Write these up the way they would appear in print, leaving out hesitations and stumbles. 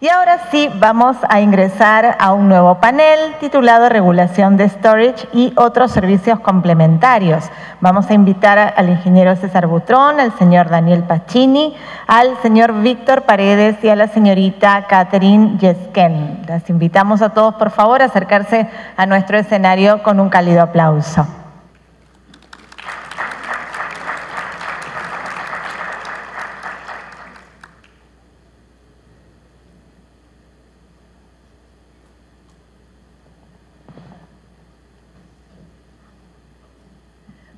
Y ahora sí, vamos a ingresar a un nuevo panel titulado Regulación de Storage y otros servicios complementarios. Vamos a invitar al ingeniero César Butrón, al señor Daniel Pacini, al señor Víctor Paredes y a la señorita Catherine Yesken. Las invitamos a todos, por favor, a acercarse a nuestro escenario con un cálido aplauso.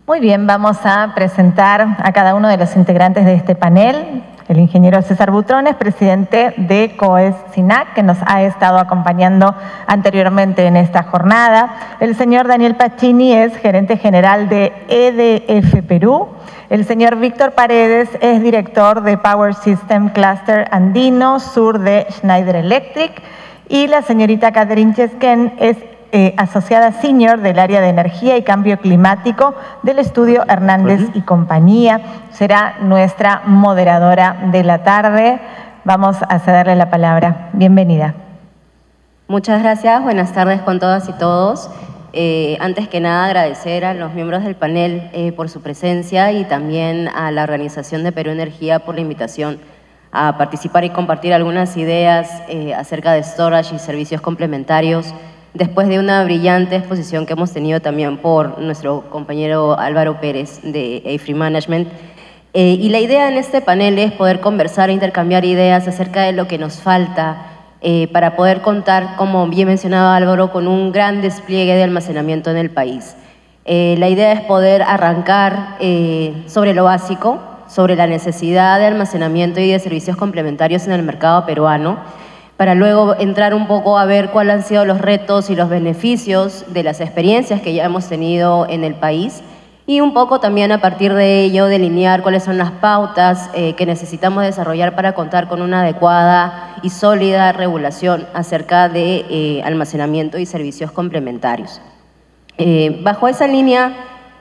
Muy bien, vamos a presentar a cada uno de los integrantes de este panel. El ingeniero César Butrón es presidente de COES SINAC, que nos ha estado acompañando anteriormente en esta jornada. El señor Daniel Pacini es gerente general de EDF Perú. El señor Víctor Paredes es director de Power System Cluster Andino Sur de Schneider Electric. Y la señorita Catherine Yesken es asociada senior del área de energía y cambio climático del estudio Hernández y compañía. Será nuestra moderadora de la tarde. Vamos a cederle la palabra. Bienvenida. Muchas gracias. Buenas tardes con todas y todos. Antes que nada, agradecer a los miembros del panel por su presencia y también a la organización de Perú Energía por la invitación a participar y compartir algunas ideas acerca de storage y servicios complementarios, después de una brillante exposición que hemos tenido también por nuestro compañero Álvaro Pérez de AFRY Management. Y la idea en este panel es poder conversar e intercambiar ideas acerca de lo que nos falta para poder contar, como bien mencionaba Álvaro, con un gran despliegue de almacenamiento en el país. La idea es poder arrancar sobre lo básico, sobre la necesidad de almacenamiento y de servicios complementarios en el mercado peruano, para luego entrar un poco a ver cuáles han sido los retos y los beneficios de las experiencias que ya hemos tenido en el país y un poco también a partir de ello delinear cuáles son las pautas que necesitamos desarrollar para contar con una adecuada y sólida regulación acerca de almacenamiento y servicios complementarios. Bajo esa línea,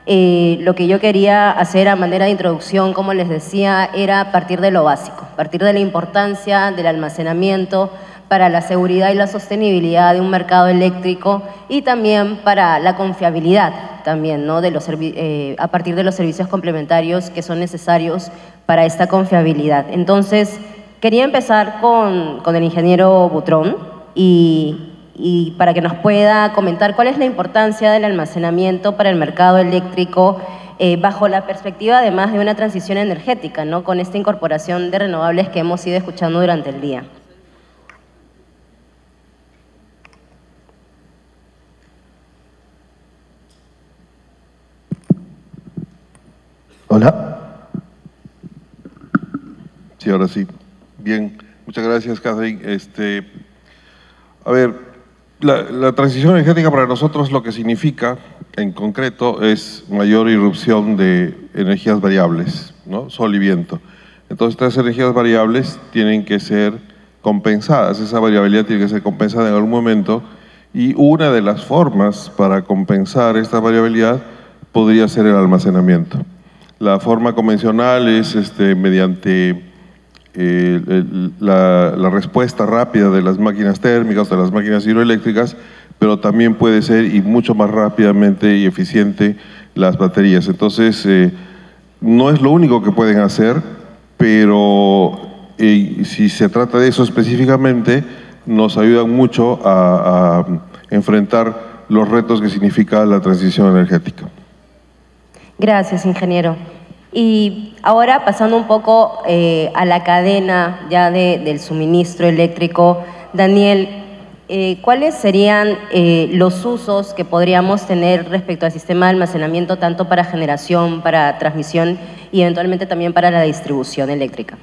lo que yo quería hacer a manera de introducción, como les decía, era partir de lo básico, partir de la importancia del almacenamiento para la seguridad y la sostenibilidad de un mercado eléctrico y también para la confiabilidad también, ¿no? A partir de los servicios complementarios que son necesarios para esta confiabilidad. Entonces, quería empezar con el ingeniero Butrón y para que nos pueda comentar cuál es la importancia del almacenamiento para el mercado eléctrico bajo la perspectiva además de una transición energética, ¿no? Con esta incorporación de renovables que hemos ido escuchando durante el día. Hola. Sí, ahora sí. Bien, muchas gracias, Catherine. A ver, la transición energética para nosotros lo que significa, en concreto, es mayor irrupción de energías variables, ¿no? Sol y viento. Entonces, estas energías variables tienen que ser compensadas, esa variabilidad tiene que ser compensada en algún momento, y una de las formas para compensar esta variabilidad podría ser el almacenamiento. La forma convencional es mediante la respuesta rápida de las máquinas térmicas, de las máquinas hidroeléctricas, pero también puede ser, y mucho más rápidamente y eficiente, las baterías. Entonces, no es lo único que pueden hacer, pero si se trata de eso específicamente, nos ayudan mucho a enfrentar los retos que significa la transición energética. Gracias, ingeniero. Y ahora pasando un poco a la cadena ya del suministro eléctrico, Daniel, ¿cuáles serían los usos que podríamos tener respecto al sistema de almacenamiento, tanto para generación, para transmisión y eventualmente también para la distribución eléctrica?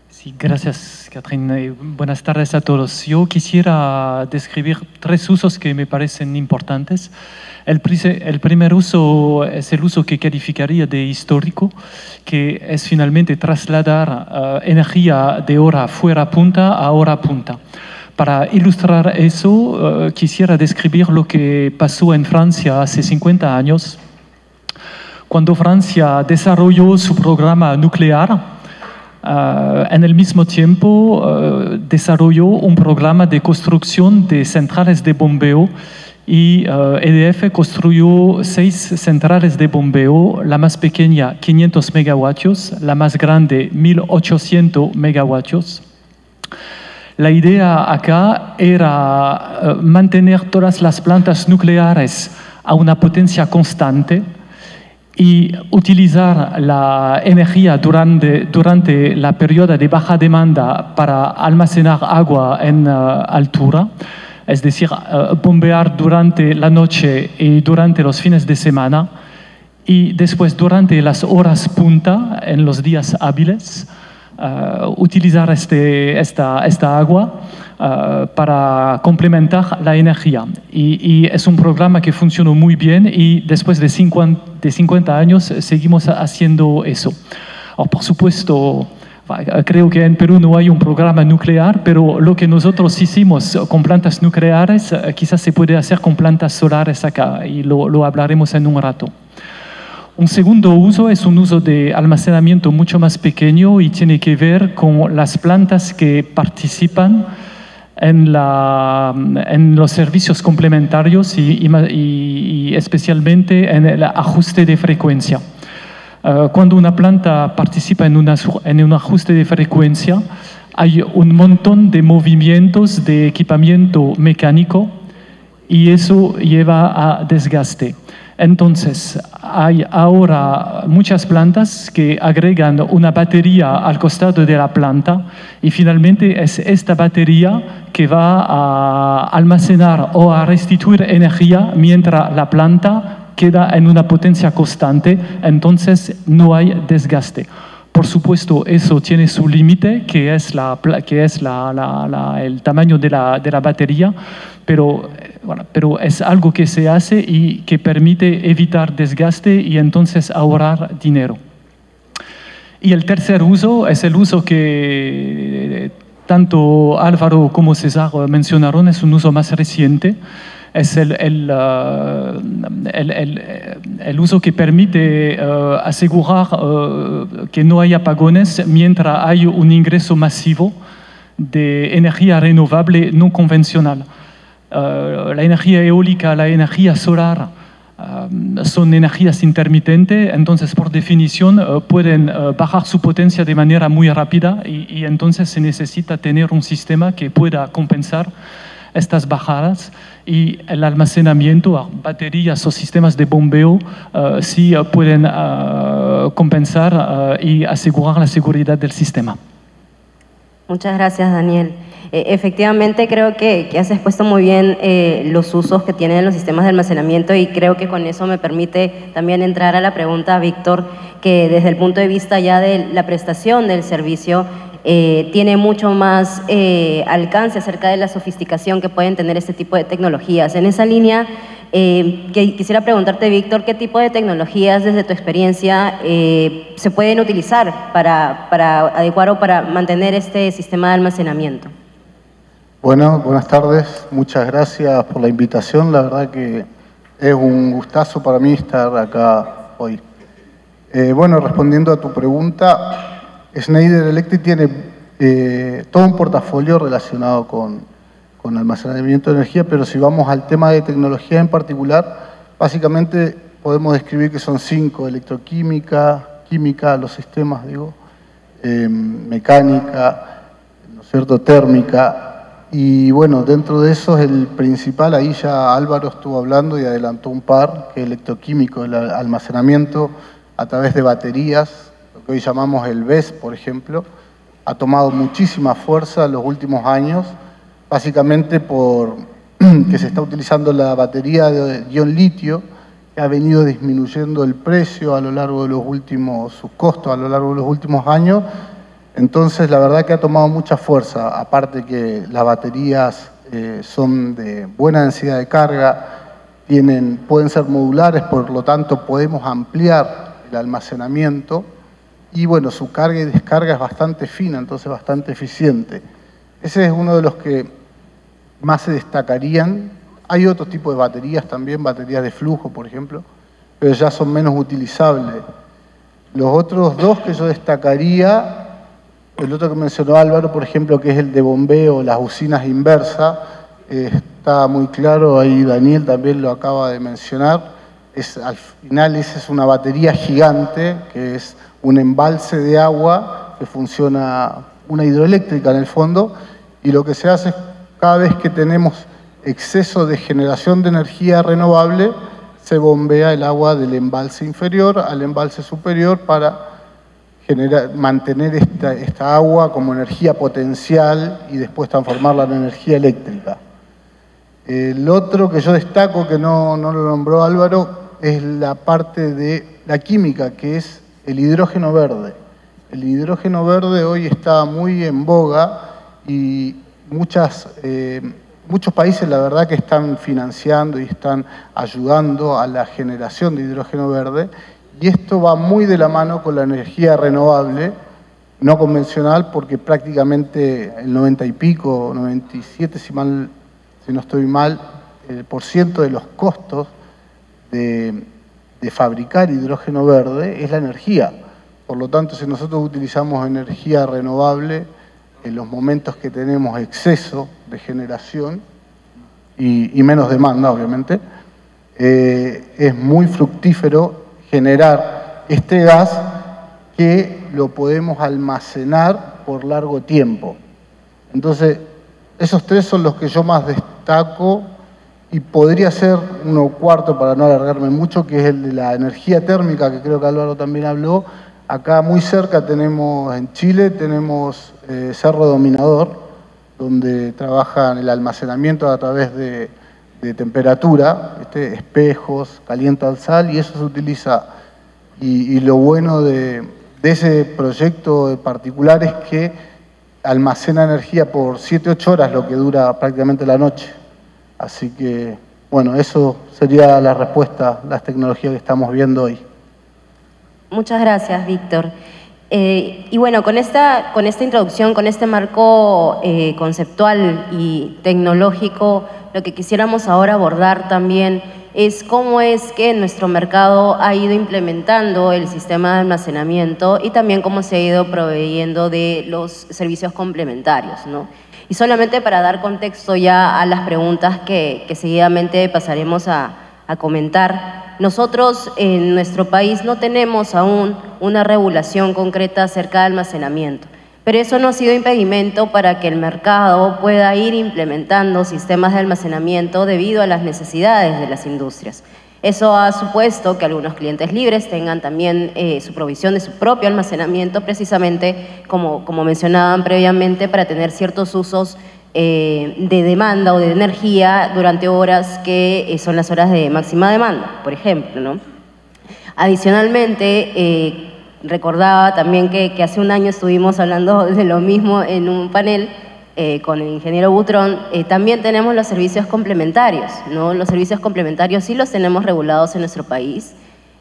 Sí, gracias, Catherine. Buenas tardes a todos. Yo quisiera describir 3 usos que me parecen importantes. El primer uso es el uso que calificaría de histórico, que es finalmente trasladar energía de hora fuera punta a hora punta. Para ilustrar eso, quisiera describir lo que pasó en Francia hace 50 años, cuando Francia desarrolló su programa nuclear. En el mismo tiempo, desarrolló un programa de construcción de centrales de bombeo y EDF construyó 6 centrales de bombeo, la más pequeña 500 megavatios, la más grande 1800 megavatios. La idea acá era mantener todas las plantas nucleares a una potencia constante y utilizar la energía durante la periodo de baja demanda para almacenar agua en altura, es decir, bombear durante la noche y durante los fines de semana, y después durante las horas punta, en los días hábiles, utilizar esta agua para complementar la energía. Y es un programa que funcionó muy bien y después de 50 años seguimos haciendo eso. Ahora, por supuesto, creo que en Perú no hay un programa nuclear, pero lo que nosotros hicimos con plantas nucleares quizás se puede hacer con plantas solares acá y lo hablaremos en un rato. Un segundo uso es un uso de almacenamiento mucho más pequeño y tiene que ver con las plantas que participan en los servicios complementarios y especialmente en el ajuste de frecuencia. Cuando una planta participa en un ajuste de frecuencia, hay un montón de movimientos de equipamiento mecánico y eso lleva a desgaste. Entonces, hay ahora muchas plantas que agregan una batería al costado de la planta y finalmente es esta batería que va a almacenar o a restituir energía mientras la planta queda en una potencia constante, entonces no hay desgaste. Por supuesto, eso tiene su límite, que es el tamaño de la batería, pero es algo que se hace y que permite evitar desgaste y entonces ahorrar dinero. Y el tercer uso es el uso que tanto Álvaro como César mencionaron, es un uso más reciente. Es el uso que permite asegurar que no hay apagones mientras hay un ingreso masivo de energía renovable no convencional. La energía eólica, la energía solar son energías intermitentes, entonces por definición pueden bajar su potencia de manera muy rápida y entonces se necesita tener un sistema que pueda compensar estas bajadas, y el almacenamiento, baterías o sistemas de bombeo sí pueden compensar y asegurar la seguridad del sistema. Muchas gracias, Daniel. Efectivamente, creo que has expuesto muy bien los usos que tienen los sistemas de almacenamiento y creo que con eso me permite también entrar a la pregunta, Víctor, que desde el punto de vista ya de la prestación del servicio tiene mucho más alcance acerca de la sofisticación que pueden tener este tipo de tecnologías. En esa línea, quisiera preguntarte, Víctor, ¿qué tipo de tecnologías desde tu experiencia se pueden utilizar para adecuar o para mantener este sistema de almacenamiento? Bueno, buenas tardes. Muchas gracias por la invitación. La verdad que es un gustazo para mí estar acá hoy. Bueno, respondiendo a tu pregunta, Schneider Electric tiene todo un portafolio relacionado con almacenamiento de energía, pero si vamos al tema de tecnología en particular, básicamente podemos describir que son 5: electroquímica, química, los sistemas, digo, mecánica, ¿no es cierto?, térmica. Y bueno, dentro de eso es el principal, ahí ya Álvaro estuvo hablando y adelantó un par, que es electroquímico, el almacenamiento a través de baterías, lo que hoy llamamos el BESS, por ejemplo, ha tomado muchísima fuerza en los últimos años, básicamente por que se está utilizando la batería de ion litio, que ha venido disminuyendo el precio a lo largo de sus costos a lo largo de los últimos años. Entonces, la verdad que ha tomado mucha fuerza, aparte que las baterías son de buena densidad de carga, pueden ser modulares, por lo tanto podemos ampliar el almacenamiento y bueno, su carga y descarga es bastante fina, entonces bastante eficiente. Ese es uno de los que más se destacarían. Hay otro tipo de baterías también, baterías de flujo, por ejemplo, pero ya son menos utilizables. Los otros dos que yo destacaría el otro que mencionó Álvaro, por ejemplo, que es el de bombeo, las usinas inversas, está muy claro, ahí Daniel también lo acaba de mencionar. Al final esa es una batería gigante, que es un embalse de agua que funciona, una hidroeléctrica en el fondo, y lo que se hace es cada vez que tenemos exceso de generación de energía renovable, se bombea el agua del embalse inferior al embalse superior para mantener esta agua como energía potencial y después transformarla en energía eléctrica. El otro que yo destaco, que no lo nombró Álvaro, es la parte de la química, que es el hidrógeno verde. El hidrógeno verde hoy está muy en boga y muchos países, la verdad, que están financiando y están ayudando a la generación de hidrógeno verde, y esto va muy de la mano con la energía renovable, no convencional, porque prácticamente el 90 y pico, 97, si no estoy mal, por ciento de los costos de fabricar hidrógeno verde es la energía. Por lo tanto, si nosotros utilizamos energía renovable, en los momentos que tenemos exceso de generación y menos demanda, obviamente, es muy fructífero generar este gas que lo podemos almacenar por largo tiempo. Entonces, esos tres son los que yo más destaco, y podría ser uno cuarto para no alargarme mucho, que es el de la energía térmica, que creo que Álvaro también habló. Acá muy cerca tenemos, en Chile, tenemos Cerro Dominador, donde trabajan el almacenamiento a través de temperatura, espejos, calienta sal, y eso se utiliza. Y lo bueno de ese proyecto en particular es que almacena energía por 7-8 horas, lo que dura prácticamente la noche. Así que, bueno, eso sería la respuesta, las tecnologías que estamos viendo hoy. Muchas gracias, Víctor. Y bueno, con esta introducción, con este marco conceptual y tecnológico, lo que quisiéramos ahora abordar también es cómo es que nuestro mercado ha ido implementando el sistema de almacenamiento y también cómo se ha ido proveyendo de los servicios complementarios, ¿no? Y solamente para dar contexto ya a las preguntas que seguidamente pasaremos a comentar, nosotros en nuestro país no tenemos aún una regulación concreta acerca de almacenamiento, pero eso no ha sido impedimento para que el mercado pueda ir implementando sistemas de almacenamiento debido a las necesidades de las industrias. Eso ha supuesto que algunos clientes libres tengan también su provisión de su propio almacenamiento, precisamente como mencionaban previamente, para tener ciertos usos de demanda o de energía durante horas que son las horas de máxima demanda, por ejemplo, ¿no? Adicionalmente, recordaba también que hace un año estuvimos hablando de lo mismo en un panel con el ingeniero Butrón. También tenemos los servicios complementarios, ¿no? Los servicios complementarios sí los tenemos regulados en nuestro país.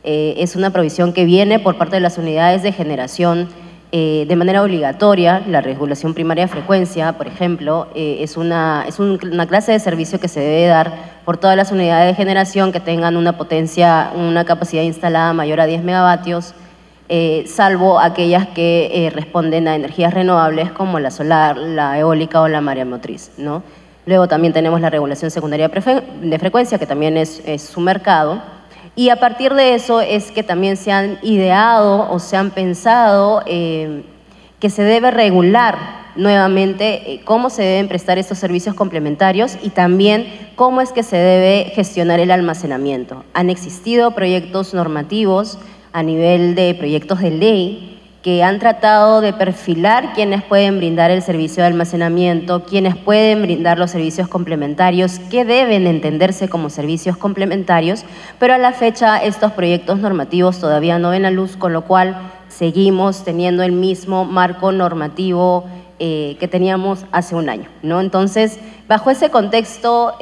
Es una provisión que viene por parte de las unidades de generación de manera obligatoria. La regulación primaria de frecuencia, por ejemplo, es una clase de servicio que se debe dar por todas las unidades de generación que tengan una potencia, una capacidad instalada mayor a 10 megavatios, salvo aquellas que responden a energías renovables como la solar, la eólica o la mareomotriz, ¿no? Luego también tenemos la regulación secundaria de frecuencia, que también es su mercado. Y a partir de eso es que también se han ideado o se han pensado que se debe regular nuevamente cómo se deben prestar estos servicios complementarios y también cómo es que se debe gestionar el almacenamiento. Han existido proyectos normativos a nivel de proyectos de ley que han tratado de perfilar quiénes pueden brindar el servicio de almacenamiento, quiénes pueden brindar los servicios complementarios, qué deben entenderse como servicios complementarios, pero a la fecha estos proyectos normativos todavía no ven la luz, con lo cual seguimos teniendo el mismo marco normativo que teníamos hace un año, ¿no? Entonces, bajo ese contexto,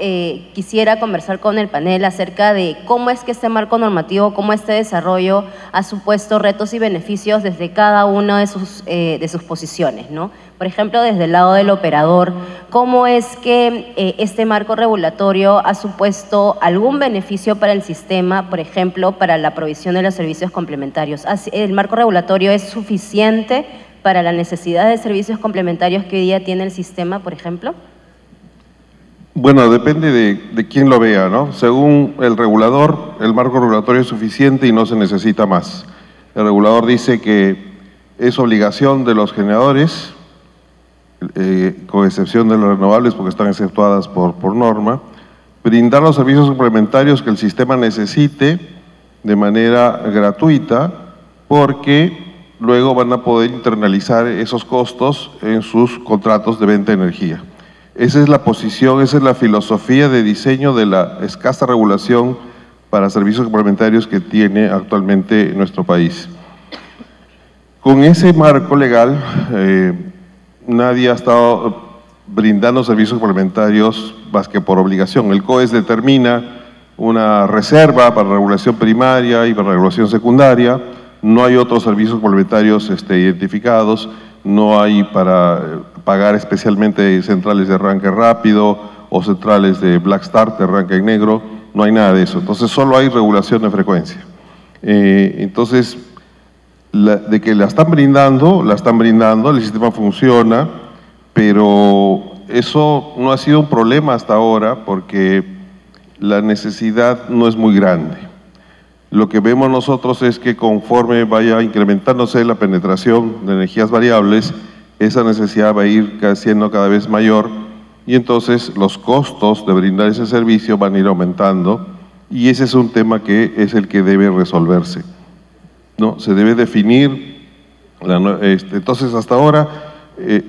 quisiera conversar con el panel acerca de cómo es que este marco normativo, cómo este desarrollo ha supuesto retos y beneficios desde cada una de sus posiciones, ¿no? Por ejemplo, desde el lado del operador, cómo es que este marco regulatorio ha supuesto algún beneficio para el sistema, por ejemplo, para la provisión de los servicios complementarios. ¿El marco regulatorio es suficiente para la necesidad de servicios complementarios que hoy día tiene el sistema, por ejemplo? Bueno, depende de quién lo vea, ¿no? Según el regulador, el marco regulatorio es suficiente y no se necesita más. El regulador dice que es obligación de los generadores, con excepción de las renovables porque están exceptuadas por norma, brindar los servicios complementarios que el sistema necesite de manera gratuita, porque luego van a poder internalizar esos costos en sus contratos de venta de energía. Esa es la posición, esa es la filosofía de diseño de la escasa regulación para servicios complementarios que tiene actualmente nuestro país. Con ese marco legal, nadie ha estado brindando servicios complementarios más que por obligación. El COES determina una reserva para regulación primaria y para regulación secundaria. No hay otros servicios complementarios identificados, no hay para pagar especialmente centrales de arranque rápido o centrales de Black Start, de arranque en negro, no hay nada de eso. Entonces solo hay regulación de frecuencia. Entonces, de que la están brindando, el sistema funciona, pero eso no ha sido un problema hasta ahora porque la necesidad no es muy grande. Lo que vemos nosotros es que conforme vaya incrementándose la penetración de energías variables, esa necesidad va a ir siendo cada vez mayor y entonces los costos de brindar ese servicio van a ir aumentando y ese es un tema que es el que debe resolverse, ¿no? Se debe definir, entonces hasta ahora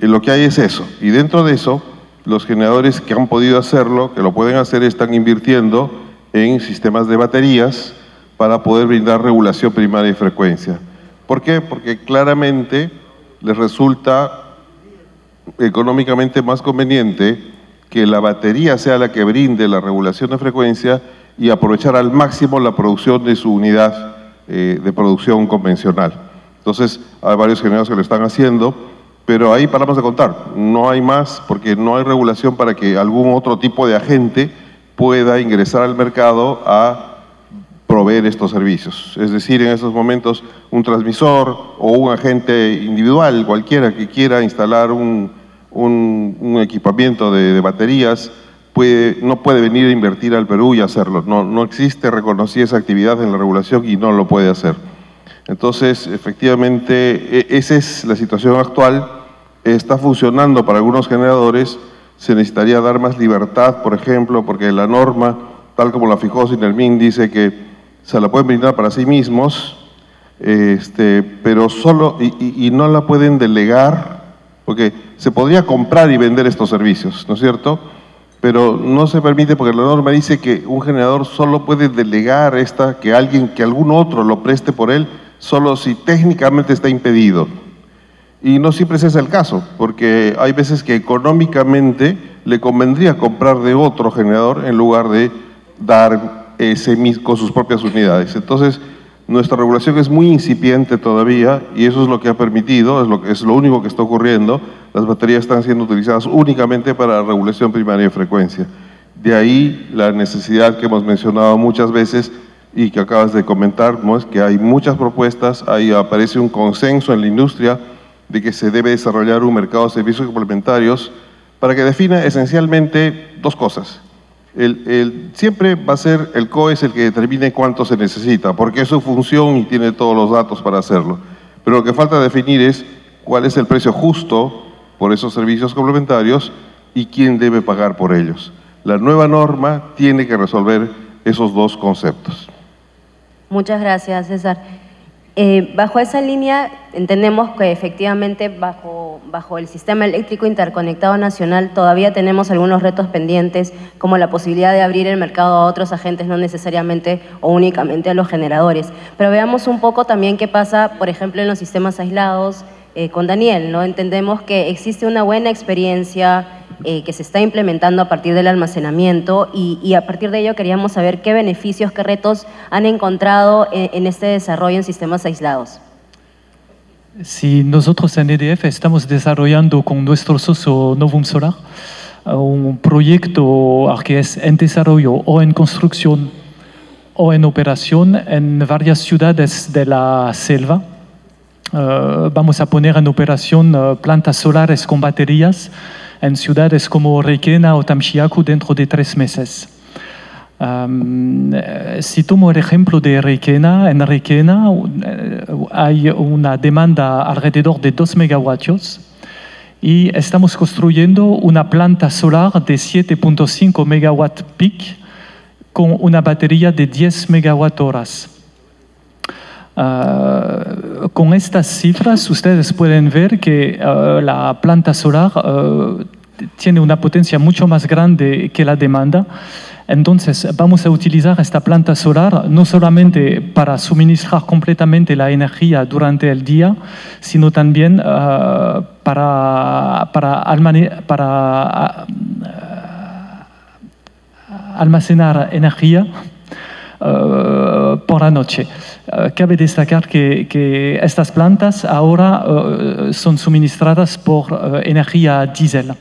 lo que hay es eso y dentro de eso los generadores que han podido hacerlo, que lo pueden hacer, están invirtiendo en sistemas de baterías para poder brindar regulación primaria y frecuencia. ¿Por qué? Porque claramente les resulta económicamente más conveniente que la batería sea la que brinde la regulación de frecuencia y aprovechar al máximo la producción de su unidad de producción convencional. Entonces, hay varios generadores que lo están haciendo, pero ahí paramos de contar. No hay más porque no hay regulación para que algún otro tipo de agente pueda ingresar al mercado a proveer estos servicios. Es decir, en estos momentos un transmisor o un agente individual, cualquiera que quiera instalar un equipamiento de baterías, no puede venir a invertir al Perú y hacerlo. No existe reconocida esa actividad en la regulación y no lo puede hacer. Entonces, efectivamente, esa es la situación actual. Está funcionando para algunos generadores. Se necesitaría dar más libertad, por ejemplo, porque la norma, tal como la fijó Sinelmin, dice que se la pueden brindar para sí mismos, pero solo, y no la pueden delegar, porque se podría comprar y vender estos servicios, ¿no es cierto? Pero no se permite porque la norma dice que un generador solo puede delegar que algún otro lo preste por él, solo si técnicamente está impedido. Y no siempre ese es el caso, porque hay veces que económicamente le convendría comprar de otro generador en lugar de dar con sus propias unidades. Entonces, nuestra regulación es muy incipiente todavía y eso es lo que ha permitido, es lo único que está ocurriendo. Las baterías están siendo utilizadas únicamente para la regulación primaria de frecuencia. De ahí la necesidad que hemos mencionado muchas veces y que acabas de comentar, ¿no? Es que hay muchas propuestas, ahí aparece un consenso en la industria de que se debe desarrollar un mercado de servicios complementarios para que defina esencialmente dos cosas. Siempre va a ser el COES el que determine cuánto se necesita, porque es su función y tiene todos los datos para hacerlo. Pero lo que falta definir es cuál es el precio justo por esos servicios complementarios y quién debe pagar por ellos. La nueva norma tiene que resolver esos dos conceptos. Muchas gracias, César. Bajo esa línea, entendemos que efectivamente bajo el Sistema Eléctrico Interconectado Nacional todavía tenemos algunos retos pendientes, como la posibilidad de abrir el mercado a otros agentes, no necesariamente o únicamente a los generadores. Pero veamos un poco también qué pasa, por ejemplo, en los sistemas aislados con Daniel, ¿no? Entendemos que existe una buena experiencia que se está implementando a partir del almacenamiento y a partir de ello queríamos saber qué beneficios, qué retos han encontrado en este desarrollo en sistemas aislados. Sí, nosotros en EDF estamos desarrollando con nuestro socio Novum Solar un proyecto que es en desarrollo o en construcción o en operación en varias ciudades de la selva. Vamos a poner en operación plantas solares con baterías en ciudades como Requena o Tamchiacu dentro de 3 meses. Si tomo el ejemplo de Requena, en Requena hay una demanda alrededor de 2 megavatios y estamos construyendo una planta solar de 7.5 megawatt peak con una batería de 10 megawatt horas. Con estas cifras ustedes pueden ver que la planta solar tiene una potencia mucho más grande que la demanda. Entonces vamos a utilizar esta planta solar no solamente para suministrar completamente la energía durante el día, sino también para almacenar energía por la noche. Cabe destacar que estas plantas ahora son suministradas por energía diésel.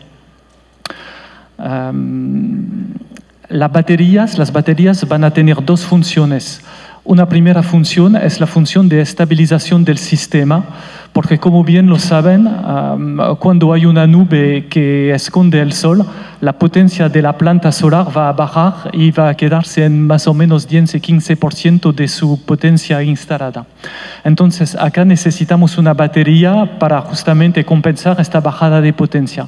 Las baterías van a tener 2 funciones. Una primera función es la función de estabilización del sistema, porque como bien lo saben, cuando hay una nube que esconde el sol, la potencia de la planta solar va a bajar y va a quedarse en más o menos 10-15% de su potencia instalada. Entonces, acá necesitamos una batería para justamente compensar esta bajada de potencia.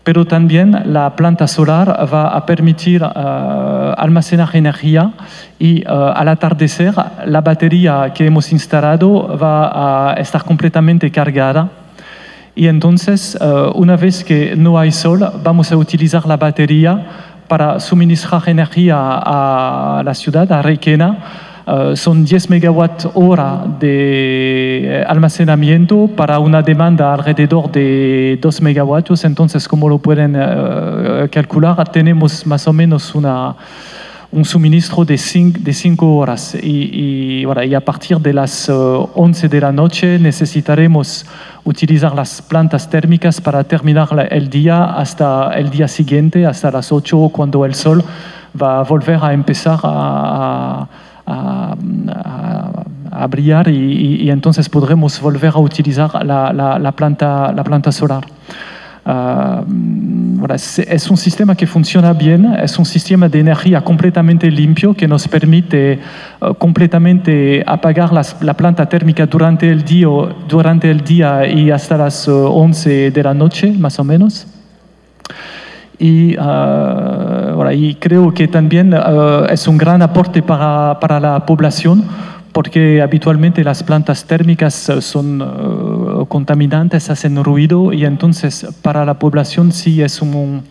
Pero también la planta solar va a permitir almacenar energía y al atardecer la batería que hemos instalado va a estar completamente cargada. Y entonces, una vez que no hay sol, vamos a utilizar la batería para suministrar energía a la ciudad, a Requena. Son 10 megawatt hora de almacenamiento para una demanda alrededor de 2 megawatts. Entonces, como lo pueden calcular, tenemos más o menos un suministro de 5 horas. Y a partir de las 11 de la noche necesitaremos utilizar las plantas térmicas para terminar el día hasta el día siguiente, hasta las 8, cuando el sol va a volver a empezar a brillar y entonces podremos volver a utilizar la planta solar. Es un sistema que funciona bien, es un sistema de energía completamente limpio que nos permite completamente apagar la planta térmica durante el día y hasta las 11 de la noche, más o menos. Y creo que también es un gran aporte para la población, porque habitualmente las plantas térmicas son contaminantes, hacen ruido, y entonces para la población sí es un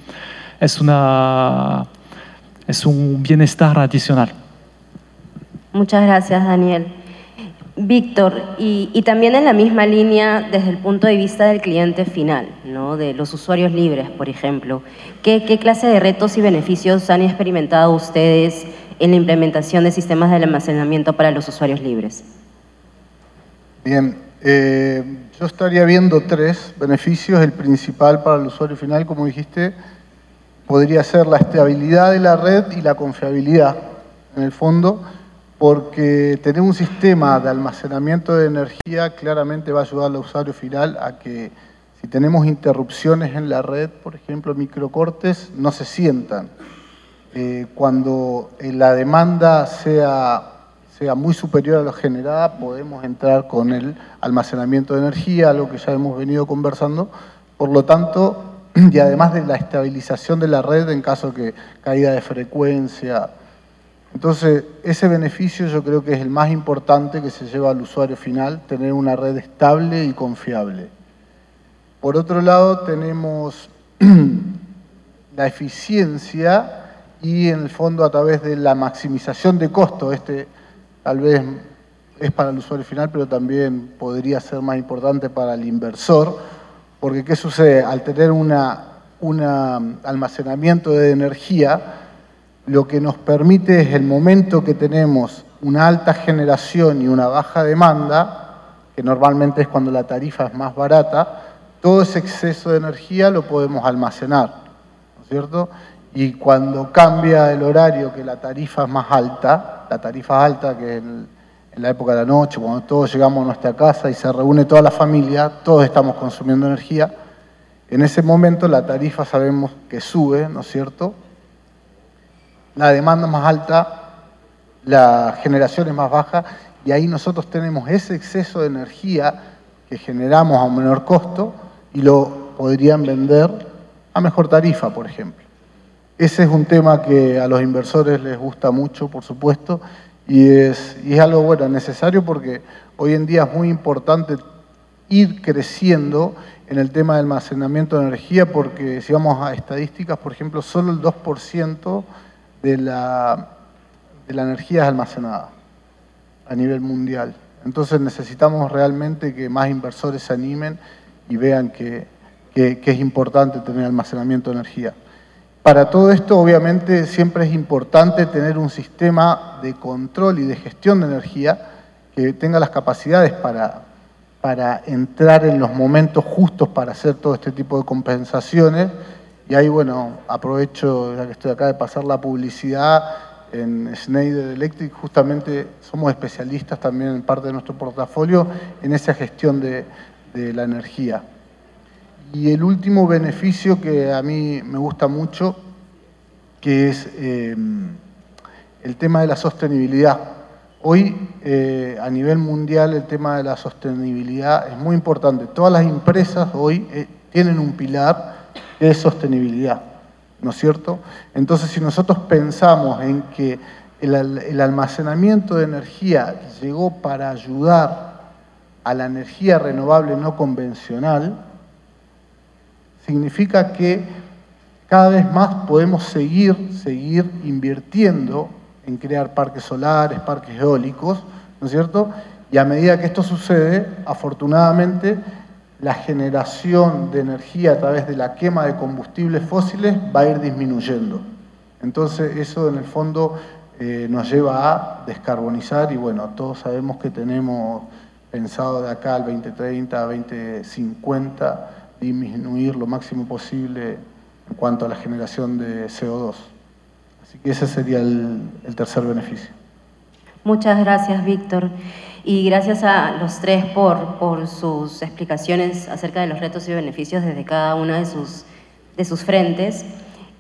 bienestar adicional. Muchas gracias, Daniel. Víctor, y también en la misma línea desde el punto de vista del cliente final, ¿no? De los usuarios libres, por ejemplo, ¿qué clase de retos y beneficios han experimentado ustedes en la implementación de sistemas de almacenamiento para los usuarios libres? Bien, yo estaría viendo 3 beneficios. El principal para el usuario final, como dijiste, podría ser la estabilidad de la red y la confiabilidad, en el fondo, porque tener un sistema de almacenamiento de energía claramente va a ayudar al usuario final a que si tenemos interrupciones en la red, por ejemplo microcortes, no se sientan. Cuando la demanda sea muy superior a lo generada, podemos entrar con el almacenamiento de energía, algo que ya hemos venido conversando. Por lo tanto, y además de la estabilización de la red en caso de caída de frecuencia. Entonces, ese beneficio yo creo que es el más importante que se lleva al usuario final, tener una red estable y confiable. Por otro lado, tenemos la eficiencia y en el fondo a través de la maximización de costo. Tal vez es para el usuario final, pero también podría ser más importante para el inversor, porque ¿qué sucede? Al tener un almacenamiento de energía, lo que nos permite es el momento que tenemos una alta generación y una baja demanda, que normalmente es cuando la tarifa es más barata, todo ese exceso de energía lo podemos almacenar, ¿no es cierto? Y cuando cambia el horario, que la tarifa es más alta, la tarifa alta que en la época de la noche, cuando todos llegamos a nuestra casa y se reúne toda la familia, todos estamos consumiendo energía. En ese momento la tarifa sabemos que sube, ¿no es cierto? La demanda es más alta, la generación es más baja y ahí nosotros tenemos ese exceso de energía que generamos a un menor costo y lo podrían vender a mejor tarifa, por ejemplo. Ese es un tema que a los inversores les gusta mucho, por supuesto, y es algo bueno, necesario porque hoy en día es muy importante ir creciendo en el tema del almacenamiento de energía porque si vamos a estadísticas, por ejemplo, solo el 2% de la energía es almacenada a nivel mundial. Entonces necesitamos realmente que más inversores se animen y vean que es importante tener almacenamiento de energía. Para todo esto, obviamente, siempre es importante tener un sistema de control y de gestión de energía que tenga las capacidades para entrar en los momentos justos para hacer todo este tipo de compensaciones. Y ahí, bueno, aprovecho, ya que estoy acá, de pasar la publicidad. En Schneider Electric justamente somos especialistas también en parte de nuestro portafolio en esa gestión de la energía. Y el último beneficio que a mí me gusta mucho, que es el tema de la sostenibilidad. Hoy, a nivel mundial, el tema de la sostenibilidad es muy importante. Todas las empresas hoy tienen un pilar que es sostenibilidad, ¿no es cierto? Entonces, si nosotros pensamos en que el almacenamiento de energía llegó para ayudar a la energía renovable no convencional, significa que cada vez más podemos seguir invirtiendo en crear parques solares, parques eólicos, ¿no es cierto? Y a medida que esto sucede, afortunadamente, la generación de energía a través de la quema de combustibles fósiles va a ir disminuyendo. Entonces, eso en el fondo nos lleva a descarbonizar y bueno, todos sabemos que tenemos pensado de acá al 2030, 2050, disminuir lo máximo posible en cuanto a la generación de CO2. Así que ese sería el tercer beneficio. Muchas gracias, Víctor. Y gracias a los tres por sus explicaciones acerca de los retos y beneficios desde cada una de sus frentes.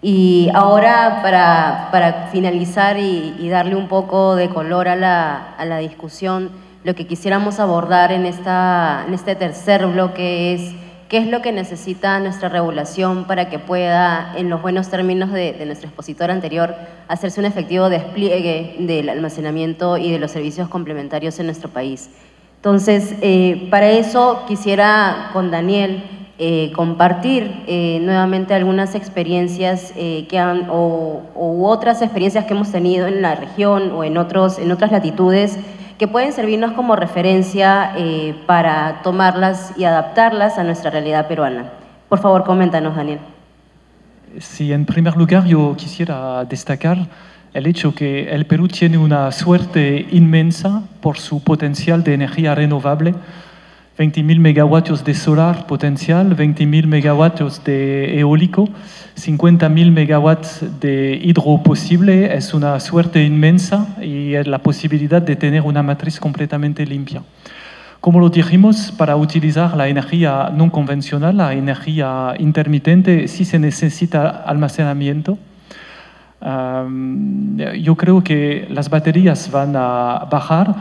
Y ahora, para finalizar y darle un poco de color a la discusión, lo que quisiéramos abordar en este tercer bloque es qué es lo que necesita nuestra regulación para que pueda, en los buenos términos de nuestro expositor anterior, hacerse un efectivo despliegue del almacenamiento y de los servicios complementarios en nuestro país. Entonces, para eso quisiera con Daniel compartir nuevamente algunas experiencias u otras experiencias que hemos tenido en la región o en otras latitudes que pueden servirnos como referencia para tomarlas y adaptarlas a nuestra realidad peruana. Por favor, coméntanos, Daniel. Sí, en primer lugar yo quisiera destacar el hecho que el Perú tiene una suerte inmensa por su potencial de energía renovable, 20.000 megavatios de solar potencial, 20.000 megavatios de eólico, 50.000 megawatts de hidro posible. Es una suerte inmensa y es la posibilidad de tener una matriz completamente limpia. Como lo dijimos, para utilizar la energía no convencional, la energía intermitente, sí se necesita almacenamiento. Yo creo que las baterías van a bajar,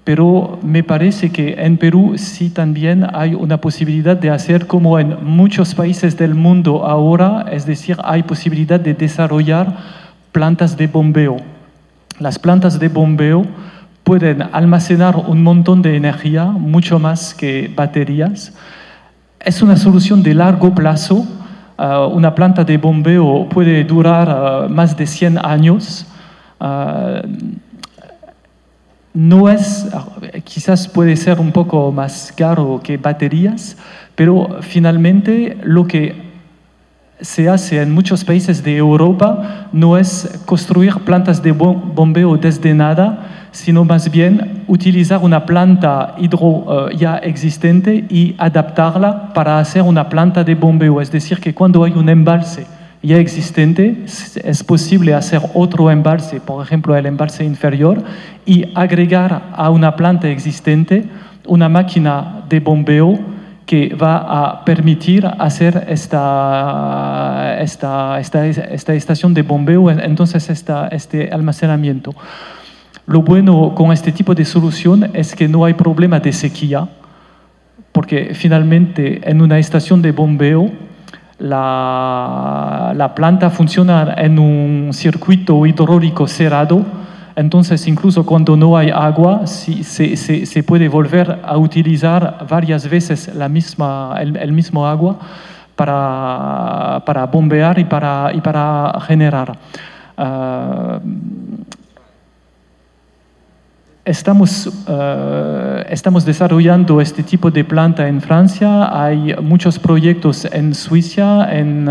pero me parece que en Perú sí también hay una posibilidad de hacer como en muchos países del mundo ahora, es decir, hay posibilidad de desarrollar plantas de bombeo. Las plantas de bombeo pueden almacenar un montón de energía, mucho más que baterías. Es una solución de largo plazo. Una planta de bombeo puede durar más de 100 años. No es, quizás puede ser un poco más caro que baterías, pero finalmente lo que se hace en muchos países de Europa no es construir plantas de bombeo desde nada, sino más bien utilizar una planta hidro ya existente y adaptarla para hacer una planta de bombeo. Es decir, que cuando hay un embalse ya existente, es posible hacer otro embalse, por ejemplo el embalse inferior, y agregar a una planta existente una máquina de bombeo que va a permitir hacer esta estación de bombeo, entonces este almacenamiento. Lo bueno con este tipo de solución es que no hay problema de sequía, porque finalmente en una estación de bombeo la planta funciona en un circuito hidráulico cerrado, entonces incluso cuando no hay agua se puede volver a utilizar varias veces el mismo agua para bombear y para generar. Estamos desarrollando este tipo de planta en Francia, hay muchos proyectos en Suiza, en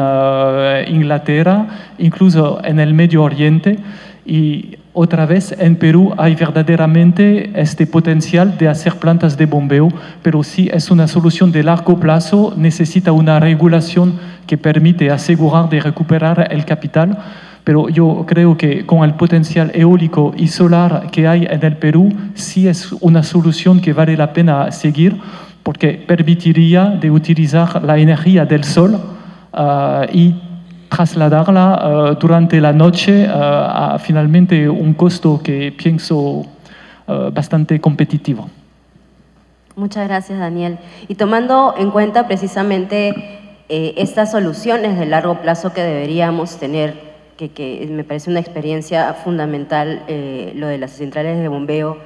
Inglaterra, incluso en el Medio Oriente, y otra vez en Perú hay verdaderamente este potencial de hacer plantas de bombeo, pero sí es una solución de largo plazo, necesita una regulación que permite asegurar de recuperar el capital. Pero yo creo que con el potencial eólico y solar que hay en el Perú, sí es una solución que vale la pena seguir, porque permitiría de utilizar la energía del sol y trasladarla durante la noche a finalmente un costo que pienso bastante competitivo. Muchas gracias, Daniel. Y tomando en cuenta precisamente estas soluciones de largo plazo que deberíamos tener, que me parece una experiencia fundamental, lo de las centrales de bombeo,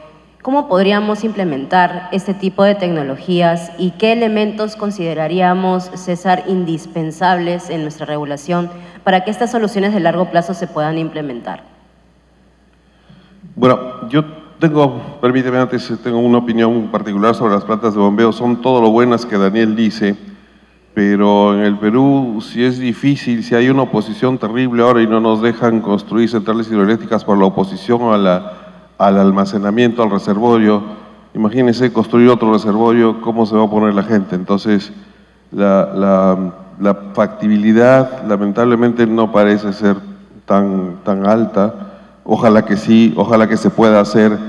¿cómo podríamos implementar este tipo de tecnologías y qué elementos consideraríamos, César, indispensables en nuestra regulación para que estas soluciones de largo plazo se puedan implementar? Bueno, yo permíteme antes, tengo una opinión particular sobre las plantas de bombeo. Son todo lo buenas que Daniel dice, pero en el Perú sí es difícil, si hay una oposición terrible ahora y no nos dejan construir centrales hidroeléctricas por la oposición al almacenamiento, al reservorio. Imagínense construir otro reservorio, ¿cómo se va a poner la gente? Entonces, la factibilidad lamentablemente no parece ser tan alta. Ojalá que sí, ojalá que se pueda hacer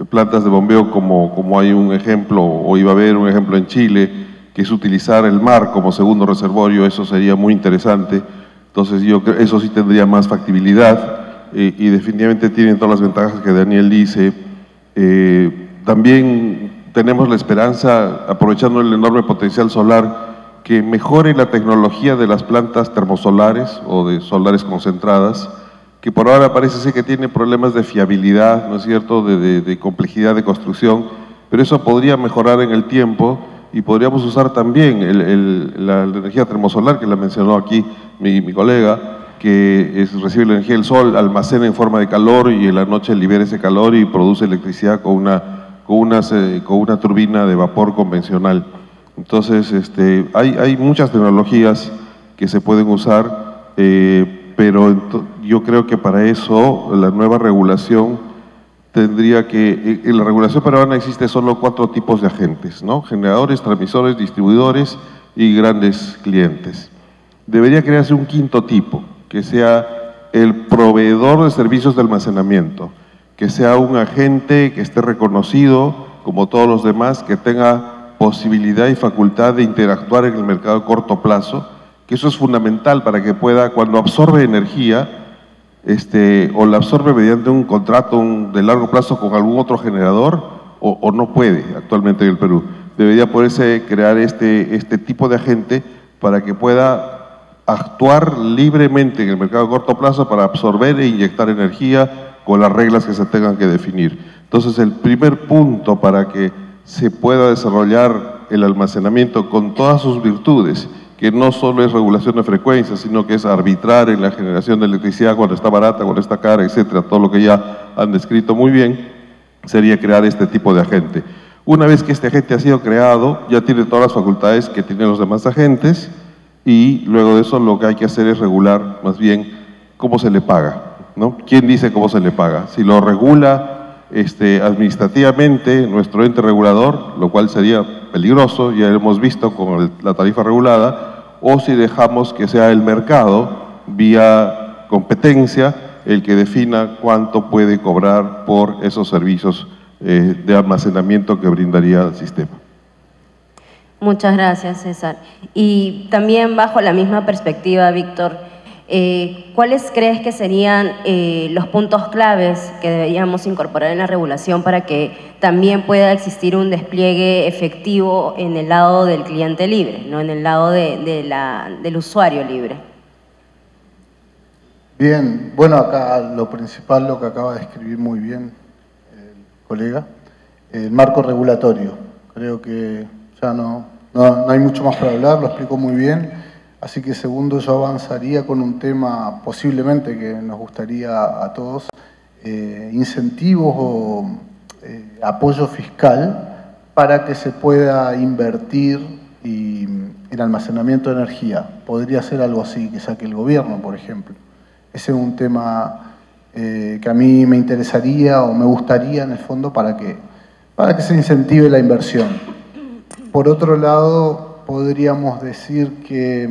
plantas de bombeo como hay un ejemplo, o iba a haber un ejemplo en Chile, que es utilizar el mar como segundo reservorio. Eso sería muy interesante. Entonces yo creo eso sí tendría más factibilidad y definitivamente tienen todas las ventajas que Daniel dice. También tenemos la esperanza, aprovechando el enorme potencial solar, que mejore la tecnología de las plantas termosolares o de solares concentradas, que por ahora parece ser que tiene problemas de fiabilidad, ¿no es cierto?, de complejidad de construcción, pero eso podría mejorar en el tiempo. Y podríamos usar también la energía termosolar, que la mencionó aquí mi colega, que recibe la energía del sol, almacena en forma de calor y en la noche libera ese calor y produce electricidad con una turbina de vapor convencional. Entonces, hay muchas tecnologías que se pueden usar, pero yo creo que para eso la nueva regulación tendría que, en la regulación peruana existe solo 4 tipos de agentes, ¿no? Generadores, transmisores, distribuidores y grandes clientes. Debería crearse un 5º tipo, que sea el proveedor de servicios de almacenamiento, que sea un agente que esté reconocido como todos los demás, que tenga posibilidad y facultad de interactuar en el mercado a corto plazo, que eso es fundamental para que pueda, cuando absorbe energía, o la absorbe mediante un contrato de largo plazo con algún otro generador, o no puede actualmente en el Perú. Debería poderse crear este tipo de agente para que pueda actuar libremente en el mercado a corto plazo para absorber e inyectar energía con las reglas que se tengan que definir. Entonces, el primer punto para que se pueda desarrollar el almacenamiento con todas sus virtudes, que no solo es regulación de frecuencias, sino que es arbitrar en la generación de electricidad cuando está barata, cuando está cara, etcétera, todo lo que ya han descrito muy bien, sería crear este tipo de agente. Una vez que este agente ha sido creado, ya tiene todas las facultades que tienen los demás agentes, y luego de eso lo que hay que hacer es regular más bien cómo se le paga, ¿no? ¿Quién dice cómo se le paga? Si lo regula administrativamente nuestro ente regulador, lo cual sería peligroso, ya hemos visto con la tarifa regulada, o si dejamos que sea el mercado, vía competencia, el que defina cuánto puede cobrar por esos servicios de almacenamiento que brindaría el sistema. Muchas gracias, César. Y también bajo la misma perspectiva, Víctor, ¿cuáles crees que serían los puntos claves que deberíamos incorporar en la regulación para que también pueda existir un despliegue efectivo en el lado del cliente libre, no en el lado del usuario libre? Bien, bueno, acá lo principal, lo que acaba de escribir muy bien el colega, el marco regulatorio. Creo que ya no hay mucho más para hablar, lo explicó muy bien. Así que segundo, yo avanzaría con un tema posiblemente que nos gustaría a todos, incentivos o apoyo fiscal para que se pueda invertir en almacenamiento de energía. Podría ser algo así, que saque el gobierno, por ejemplo. Ese es un tema que a mí me interesaría o me gustaría en el fondo para que se incentive la inversión. Por otro lado, podríamos decir que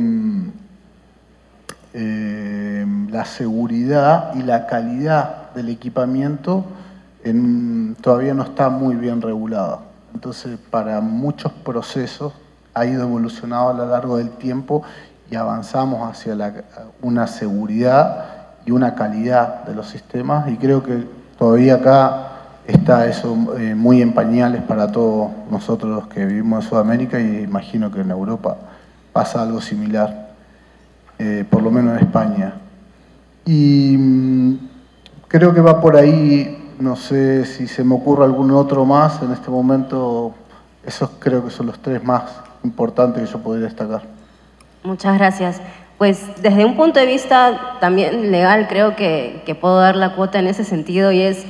la seguridad y la calidad del equipamiento todavía no está muy bien regulada. Entonces, para muchos procesos ha ido evolucionando a lo largo del tiempo y avanzamos hacia una seguridad y una calidad de los sistemas, y creo que todavía acá está eso muy en pañales para todos nosotros los que vivimos en Sudamérica, y imagino que en Europa pasa algo similar, por lo menos en España. Y creo que va por ahí, no sé si se me ocurre algún otro más en este momento. Esos creo que son los tres más importantes que yo podría destacar. Muchas gracias. Pues desde un punto de vista también legal creo que puedo dar la cuota en ese sentido, y es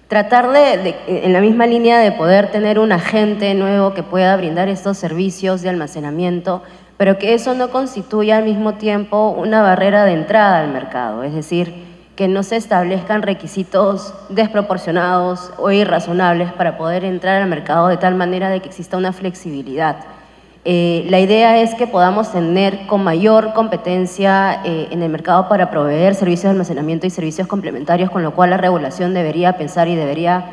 tratar en la misma línea de poder tener un agente nuevo que pueda brindar estos servicios de almacenamiento, pero que eso no constituya al mismo tiempo una barrera de entrada al mercado, es decir, que no se establezcan requisitos desproporcionados o irrazonables para poder entrar al mercado, de tal manera de que exista una flexibilidad. La idea es que podamos tener con mayor competencia en el mercado para proveer servicios de almacenamiento y servicios complementarios, con lo cual la regulación debería pensar y debería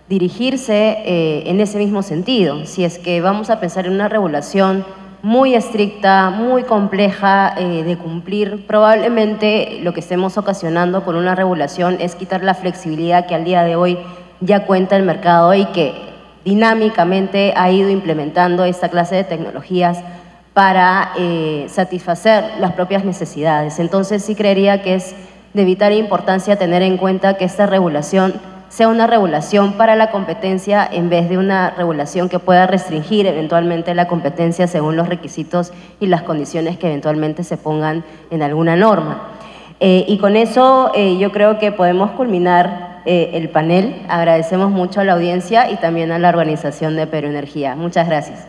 dirigirse en ese mismo sentido. Si es que vamos a pensar en una regulación muy estricta, muy compleja de cumplir, probablemente lo que estemos ocasionando con una regulación es quitar la flexibilidad que al día de hoy ya cuenta el mercado y que dinámicamente ha ido implementando esta clase de tecnologías para satisfacer las propias necesidades. Entonces sí creería que es de vital importancia tener en cuenta que esta regulación sea una regulación para la competencia en vez de una regulación que pueda restringir eventualmente la competencia según los requisitos y las condiciones que eventualmente se pongan en alguna norma. Y con eso yo creo que podemos culminar el panel. Agradecemos mucho a la audiencia y también a la organización de Perú Energía. Muchas gracias.